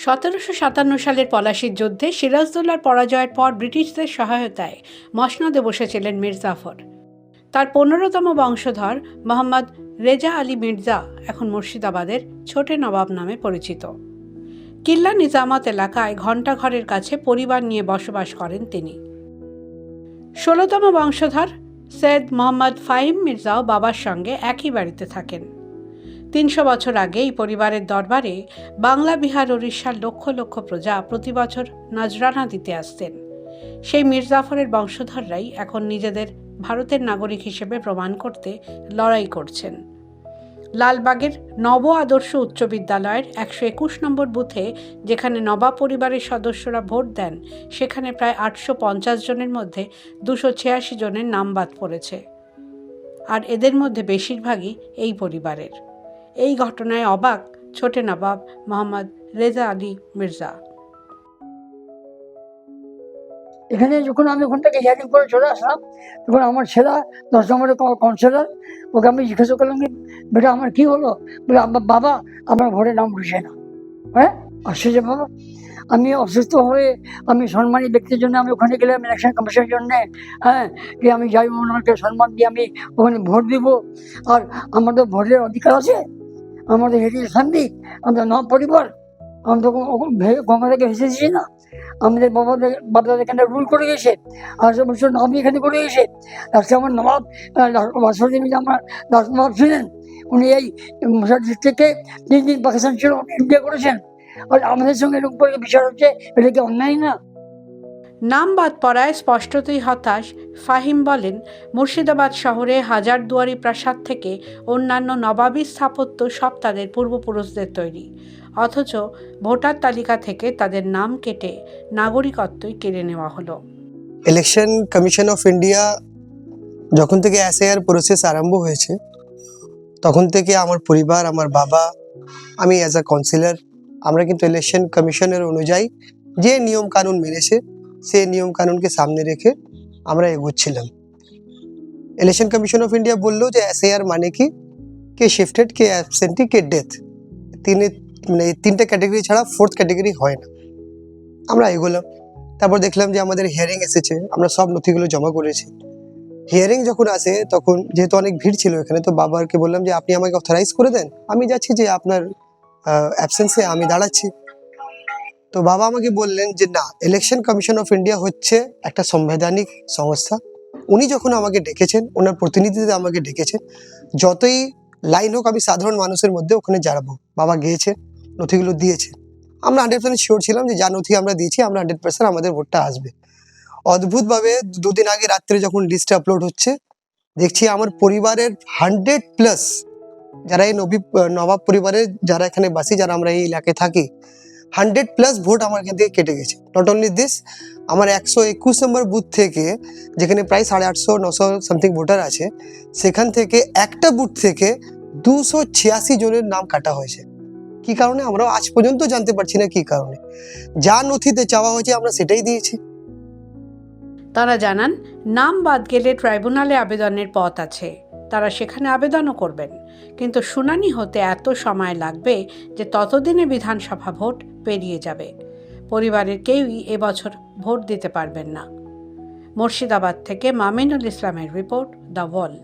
1757 সালের পলাশির যুদ্ধে সিরাজদৌল্লার পরাজয়ের পর ব্রিটিশদের সহায়তায় মসনদে বসেছিলেন মীর জাফর। তার 15তম বংশধর মোহাম্মদ রেজা আলী মির্জা এখন মুর্শিদাবাদের ছোটে নবাব নামে পরিচিত। কিল্লা নিজামত এলাকায় ঘণ্টাঘরের কাছে পরিবার নিয়ে বসবাস করেন তিনি। 16তম বংশধর সৈয়দ মোহাম্মদ ফাহিম মির্জাও বাবার সঙ্গে একই বাড়িতে থাকেন। 300 বছর আগে এই পরিবারের দরবারে বাংলা, বিহার, ওড়িশার লক্ষ লক্ষ প্রজা প্রতি বছর নজরানা দিতে আসতেন। সেই মীর জাফরের বংশধররাই এখন নিজেদের ভারতের নাগরিক হিসেবে প্রমাণ করতে লড়াই করছেন। লালবাগের নব আদর্শ উচ্চ বিদ্যালয়ের 121 নম্বর বুথে যেখানে নবাব পরিবারের সদস্যরা ভোট দেন, সেখানে প্রায় 850 জনের মধ্যে 286 জনের নাম বাদ পড়েছে। আর এদের মধ্যে বেশিরভাগই এই পরিবারের। এই ঘটনায় অবাক ছোটে নবাব মোহাম্মদ রেজা আলী মির্জা। এখানে যখন আমি ওখান থেকে হিয়ারিং করে চলে আসলাম, তখন আমার ছেলে 10 নম্বরের কাউন্সিলর, ওকে আমি জিজ্ঞাসা করলাম যে বেটা আমার কি হলো? বলে বাবা আমার ঘরে নাম উঠছে না। হ্যাঁ, আশ্চর্য বাবা। আমি অসুস্থ হয়ে আমি সম্মানী ব্যক্তির জন্য আমি ওখানে গেলাম ইলেকশন কমিশনের জন্য। হ্যাঁ, যে আমি যাই ওনাকে সম্মান দিয়ে আমি ওখানে ভোট দিব। আর আমাদের ভোটের অধিকার আছে, আমাদের হেরিটেজ ফ্যামিলি, আমাদের নব পরিবার, আমি তো গঙ্গা থেকে ভেসে দিচ্ছি না। আমাদের বাবাদের এখানে রুল করে গেছে, 800 বছর নবাবই এখানে করে গেছে। আজকে আমার নবাব আমার দাস নবাব ছিলেন, উনি এই মুসার ডিস্ট্রিক্টে 3 দিন পাকিস্তান ছিল, ইন্ডিয়া করেছেন। আর আমাদের সঙ্গে এরকম করে বিচার হচ্ছে, এটা কি অন্যায় না? নাম বাদ পড়ায় স্পষ্টতই হতাশ ফাহিম বলেন, মুর্শিদাবাদ শহরে হাজারদুয়ারি প্রাসাদ থেকে অন্যান্য নবাবী স্থাপত্য সব তাদের পূর্বপুরুষদের তৈরি, অথচ ভোটার তালিকা থেকে তাদের নাম কেটে নাগরিকত্বই কেড়ে নেওয়া হলো। ইলেকশন কমিশন অফ ইন্ডিয়া যখন থেকে এসআইআর প্রসেস আরম্ভ হয়েছে, তখন থেকে আমার পরিবার, আমার বাবা, আমি অ্যাজ আ কাউন্সিলর, আমরা কিন্তু ইলেকশন কমিশনের অনুযায়ী যে নিয়ম কানুন মেনেছে সেই নিয়ম কানুনকে সামনে রেখে আমরা এগোচ্ছিলাম। ইলেকশন কমিশন অফ ইন্ডিয়া বললো যে এসআইআর মানে কি, কে শিফটেড, কে অ্যাবসেন্টি, কে ডেথ, মানে 3টে ক্যাটাগরি ছাড়া 4th ক্যাটাগরি হয় না। আমরা এগোলাম। তারপর দেখলাম যে আমাদের হিয়ারিং এসেছে, আমরা সব নথিগুলো জমা করেছি। হিয়ারিং যখন আসে তখন যেহেতু অনেক ভিড় ছিল এখানে, তো বাবাকে বললাম যে আপনি আমাকে অথরাইজ করে দেন, আমি যাচ্ছি, যে আপনার অ্যাবসেন্সে আমি দাঁড়াচ্ছি। তো বাবা আমাকে বললেন যে না, ইলেকশন কমিশন অফ ইন্ডিয়া হচ্ছে একটা সাংবিধানিক সংস্থা। উনি যখন আমাকে ডেকেছেন, ওনার প্রতিনিধিদের আমাকে ডেকেছেন, যতই লাইন হোক আমি সাধারণ মানুষের মধ্যে ওখানে দাঁড়াবো। বাবা গিয়েছে, নথিগুলো দিয়েছে। আমরা 100% শিওর ছিলাম যে যা নথি আমরা দিয়েছি, আমরা 100% আমাদের ভোটটা আসবে। অদ্ভুতভাবে 2 দিন আগে রাত্রে যখন লিস্ট আপলোড হচ্ছে, দেখছি আমার পরিবারের 100+ যারা এই নবাব পরিবারের যারা এখানে বাসি, যারা আমরা এই এলাকায় থাকি, 100+ ভোট আমার এখান থেকে কেটে গেছে। নট অনলি দিস, আমার 121 নম্বর বুথ থেকে, যেখানে প্রায় 850-900 সামথিং ভোটার আছে, সেখান থেকে একটা বুথ থেকে 286 জনের নাম কাটা হয়েছে। কি কারণে আমরা আজ পর্যন্ত জানতে পারছি না কি কারণে। যা নথিতে চাওয়া হয়েছে আমরা সেটাই দিয়েছি। তারা জানান, নাম বাদ গেলে ট্রাইব্যুনালে আবেদনের পথ আছে, তারা সেখানে আবেদনও করবেন, কিন্তু শুনানি হতে এত সময় লাগবে যে ততদিনে বিধানসভা ভোট পেরিয়ে যাবে। পরিবারের কেউই এবছর ভোট দিতে পারবেন না। মুর্শিদাবাদ থেকে মামিনুল ইসলামের রিপোর্ট, দ্য ওয়াল।